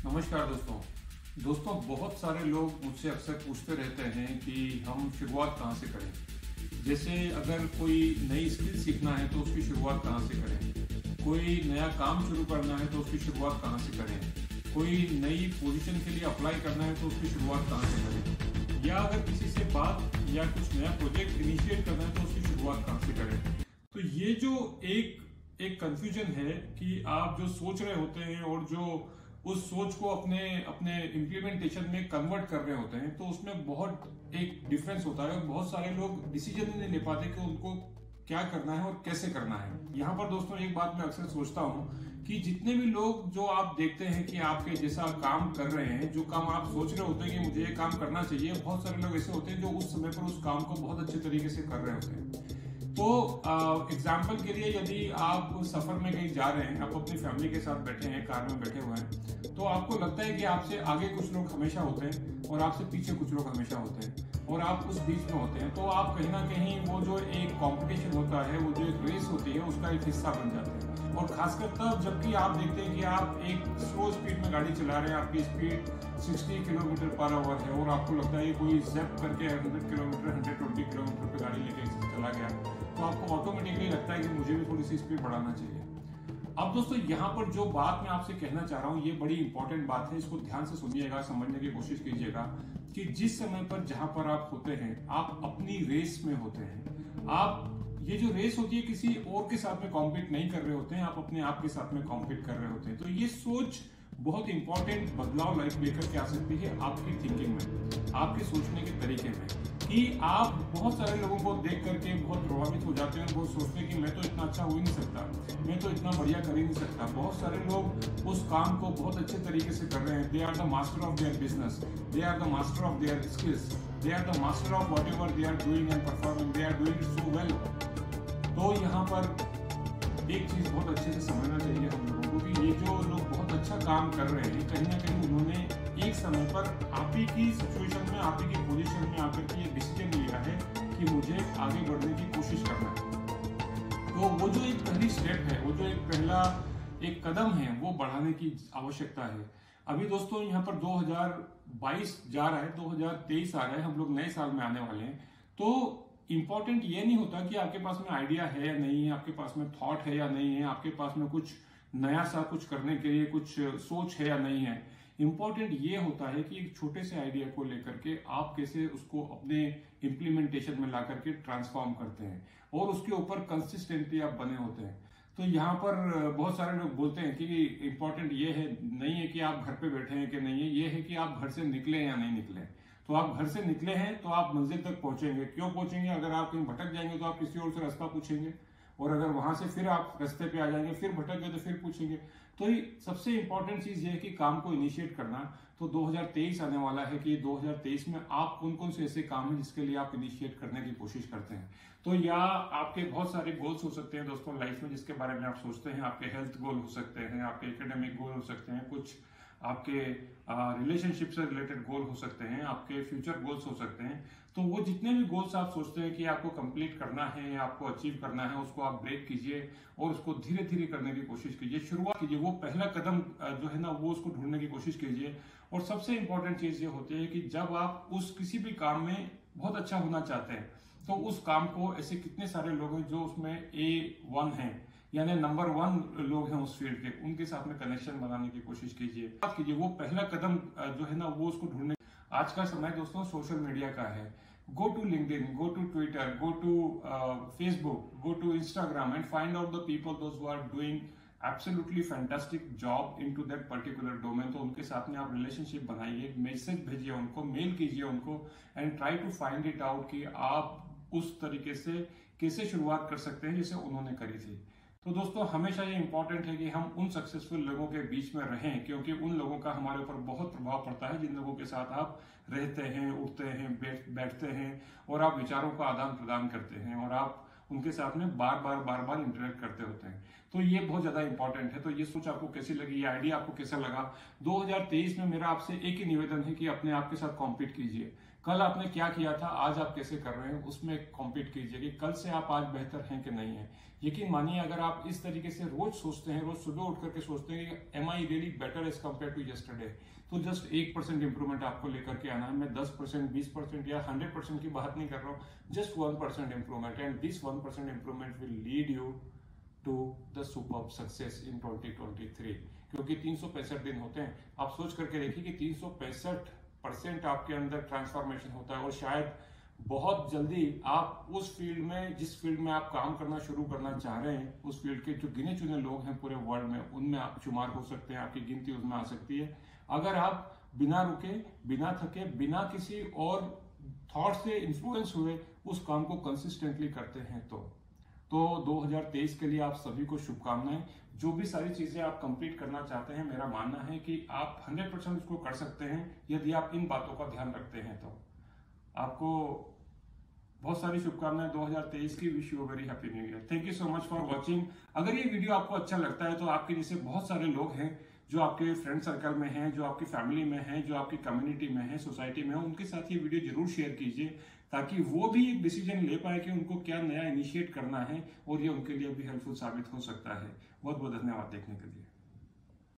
नमस्कार दोस्तों बहुत सारे लोग मुझसे अक्सर पूछते रहते हैं कि हम शुरुआत कहाँ से करें। जैसे अगर कोई नई स्किल सीखना है तो उसकी शुरुआत कहाँ से करें, कोई नया काम शुरू करना है तो उसकी शुरुआत कहाँ से करें, कोई नई पोजीशन के लिए अप्लाई करना है तो उसकी शुरुआत कहाँ से करें, या अगर किसी से बात या कुछ नया प्रोजेक्ट इनिशिएट करना है तो उसकी शुरुआत कहाँ से करें। तो ये जो एक कंफ्यूजन है कि आप जो सोच रहे होते हैं और जो उस सोच को अपने अपने इम्प्लीमेंटेशन में कन्वर्ट कर रहे होते हैं, तो उसमें बहुत एक डिफरेंस होता है और बहुत सारे लोग डिसीजन नहीं ले पाते कि उनको क्या करना है और कैसे करना है। यहाँ पर दोस्तों एक बात मैं अक्सर सोचता हूँ कि जितने भी लोग जो आप देखते हैं कि आपके जैसा काम कर रहे हैं, जो काम आप सोच रहे होते हैं कि मुझे ये काम करना चाहिए, बहुत सारे लोग ऐसे होते हैं जो उस समय पर उस काम को बहुत अच्छे तरीके से कर रहे होते हैं। तो एग्जाम्पल के लिए यदि आप सफर में कहीं जा रहे हैं, आप अपनी फैमिली के साथ बैठे हैं, कार में बैठे हुए हैं, तो आपको लगता है कि आपसे आगे कुछ लोग हमेशा होते हैं और आपसे पीछे कुछ लोग हमेशा होते हैं और आप उस बीच में होते हैं। तो आप कहीं ना कहीं वो जो एक कंपटीशन होता है, वो जो एक रेस होती है, उसका एक हिस्सा बन जाते हैं। और खासकर तब जबकि आप देखते हैं कि आप एक स्लो स्पीड में गाड़ी चला रहे हैं, आपकी स्पीड 60 किलोमीटर पर आवर है और आपको लगता है कोई ज़ेप करके 100 किलोमीटर 120 किलोमीटर पर गाड़ी लेके चला गया, तो आपको ऑटोमेटिकली लगता है कि मुझे भी थोड़ी सी स्पीड बढ़ाना चाहिए। अब दोस्तों यहाँ पर जो बात मैं आपसे कहना चाह रहा हूँ, ये बड़ी इंपॉर्टेंट बात है, इसको ध्यान से सुनिएगा, समझने की कोशिश कीजिएगा कि जिस समय पर जहां पर आप होते हैं, आप अपनी रेस में होते हैं। आप ये जो रेस होती है किसी और के साथ में कॉम्पीट नहीं कर रहे होते हैं, आप अपने आप के साथ में कॉम्पीट कर रहे होते हैं। तो ये सोच बहुत इंपॉर्टेंट बदलाव लाइफ लेकर के आ सकती है आपकी थिंकिंग में, आपके सोचने के तरीके में, कि आप बहुत सारे लोगों को देख करके बहुत प्रभावित हो जाते हैं और वो सोचते हैं कि मैं तो इतना अच्छा हो ही नहीं सकता, मैं तो इतना बढ़िया कर ही नहीं सकता। बहुत सारे लोग उस काम को बहुत अच्छे तरीके से कर रहे हैं। They are the master of their business, they are the master of their skills, they are the master of whatever they are doing and performing, they are doing it so well. तो यहाँ पर एक चीज बहुत अच्छे से समझना चाहिए हम लोगों को कि ये जो लोग बहुत अच्छा काम कर रहे हैं, कहीं ना कहीं उन्होंने एक समय पर आप ही की सिचुएशन में, आप ही की पोजीशन में आकर के ये डिसीजन लिया है कि मुझे आगे बढ़ने की कोशिश करना है। तो वो जो एक पहली स्टेप है, वो जो एक पहला एक कदम है, वो बढ़ाने की आवश्यकता है। अभी दोस्तों यहाँ पर 2022 जा रहा है, 2023 आ रहा है, हम लोग नए साल में आने वाले हैं। तो इंपॉर्टेंट ये नहीं होता कि आपके पास में आइडिया है या नहीं है, आपके पास में थॉट है या नहीं है, आपके पास में कुछ नया सा कुछ करने के लिए कुछ सोच है या नहीं है। इंपॉर्टेंट ये होता है कि एक छोटे से आइडिया को लेकर के आप कैसे उसको अपने इम्प्लीमेंटेशन में ला करके ट्रांसफॉर्म करते हैं और उसके ऊपर कंसिस्टेंटली आप बने होते हैं। तो यहाँ पर बहुत सारे लोग बोलते हैं कि इंपॉर्टेंट ये है नहीं है कि आप घर पे बैठे हैं कि नहीं है, ये है कि आप घर से निकले या नहीं निकले। तो आप घर से निकले हैं तो आप मंजिल तक पहुंचेंगे। क्यों पहुंचेंगे? अगर आप कहीं भटक जाएंगे तो आप किसी और से रास्ता पूछेंगे, और अगर वहां से फिर आप रास्ते पे आ जाएंगे, फिर भटक गए तो फिर पूछेंगे। तो सबसे इंपॉर्टेंट चीज ये है कि काम को इनिशिएट करना। तो 2023 आने वाला है कि 2023 में आप कौन कौन से ऐसे काम हैं जिसके लिए आप इनिशिएट करने की कोशिश करते हैं। तो या आपके बहुत सारे गोल्स हो सकते हैं दोस्तों लाइफ में जिसके बारे में आप सोचते हैं। आपके हेल्थ गोल हो सकते हैं, आपके एकेडमिक गोल हो सकते हैं, कुछ आपके रिलेशनशिप से रिलेटेड गोल हो सकते हैं, आपके फ्यूचर गोल्स हो सकते हैं। तो वो जितने भी गोल्स आप सोचते हैं कि आपको कंप्लीट करना है या आपको अचीव करना है, उसको आप ब्रेक कीजिए और उसको धीरे धीरे करने की कोशिश कीजिए, शुरुआत कीजिए। वो पहला कदम जो है ना, वो उसको ढूंढने की कोशिश कीजिए। और सबसे इंपॉर्टेंट चीज ये होती है कि जब आप उस किसी भी काम में बहुत अच्छा होना चाहते हैं, तो उस काम को ऐसे कितने सारे लोग हैं जो उसमें A1 हैं, यानी नंबर 1 लोग हैं उस फील्ड के, उनके साथ में कनेक्शन बनाने की कोशिश कीजिए। वो पहला कदम जो है ना, वो उसको ढूंढने। आज का समय दोस्तों सोशल मीडिया का है। Go to LinkedIn, go to Twitter, go to Facebook, go to Instagram and find out the people those who are doing absolutely fantastic job into that particular domain. तो उनके साथ में आप रिलेशनशिप बनाइए, message भेजिए उनको, मेल कीजिए उनको, and try to find it out कि आप उस तरीके से कैसे शुरुआत कर सकते हैं जैसे उन्होंने करी थी। तो दोस्तों हमेशा ये इंपॉर्टेंट है कि हम उन सक्सेसफुल लोगों के बीच में रहें, क्योंकि उन लोगों का हमारे ऊपर बहुत प्रभाव पड़ता है जिन लोगों के साथ आप रहते हैं, उठते हैं, बैठते हैं और आप विचारों का आदान प्रदान करते हैं और आप उनके साथ में बार बार इंटरेक्ट करते होते हैं। तो ये बहुत ज्यादा इंपॉर्टेंट है। तो ये सोच आपको कैसी लगी, ये आइडिया आपको कैसा लगा? 2023 में मेरा आपसे एक ही निवेदन है कि अपने आप के साथ कॉम्पीट कीजिए, कल आपने क्या किया था, आज आप कैसे कर रहे हैं, उसमें कॉम्पीट कीजिए कि कल से आप आज बेहतर हैं कि नहीं है। यकीन मानिए, अगर आप इस तरीके से रोज सोचते हैं, रोज सुबह उठ करके सोचते हैं कि am I really better as compare to yesterday, तो जस्ट 1% इंप्रूवमेंट आपको लेकर के आना है। मैं 10%, 20% या 100% की बात नहीं कर रहा हूँ, just 1% improvement, and this 1% improvement will lead you to the superb success in 2023। क्योंकि 365 दिन होते हैं, आप सोच करके देखिए कि 365% आपके अंदर ट्रांसफॉर्मेशन होता है, और शायद बहुत जल्दी आप उस फील्ड में, जिस फील्ड में आप काम करना शुरू करना चाह रहे हैं, उस फील्ड के जो गिने चुने लोग हैं पूरे वर्ल्ड में, उनमें आप शुमार हो सकते हैं, आपकी गिनती उसमें आ सकती है, अगर आप बिना रुके, बिना थके, बिना किसी और थॉट से इन्फ्लुएंस हुए उस काम को कंसिस्टेंटली करते हैं। तो 2023 के लिए आप सभी को शुभकामनाएं। जो भी सारी चीजें आप कंप्लीट करना चाहते हैं, मेरा मानना है कि आप 100% उसको कर सकते हैं यदि आप इन बातों का ध्यान रखते हैं। तो आपको बहुत सारी शुभकामनाएं 2023 की। Wish you very happy new year. Thank you so much for watching. अगर ये वीडियो आपको अच्छा लगता है तो आपके जैसे बहुत सारे लोग हैं जो आपके फ्रेंड सर्कल में हैं, जो आपकी फैमिली में हैं, जो आपकी कम्युनिटी में है, सोसाइटी में है, उनके साथ ये वीडियो जरूर शेयर कीजिए, ताकि वो भी एक डिसीजन ले पाए कि उनको क्या नया इनिशिएट करना है, और ये उनके लिए भी हेल्पफुल साबित हो सकता है। बहुत बहुत धन्यवाद देखने के लिए।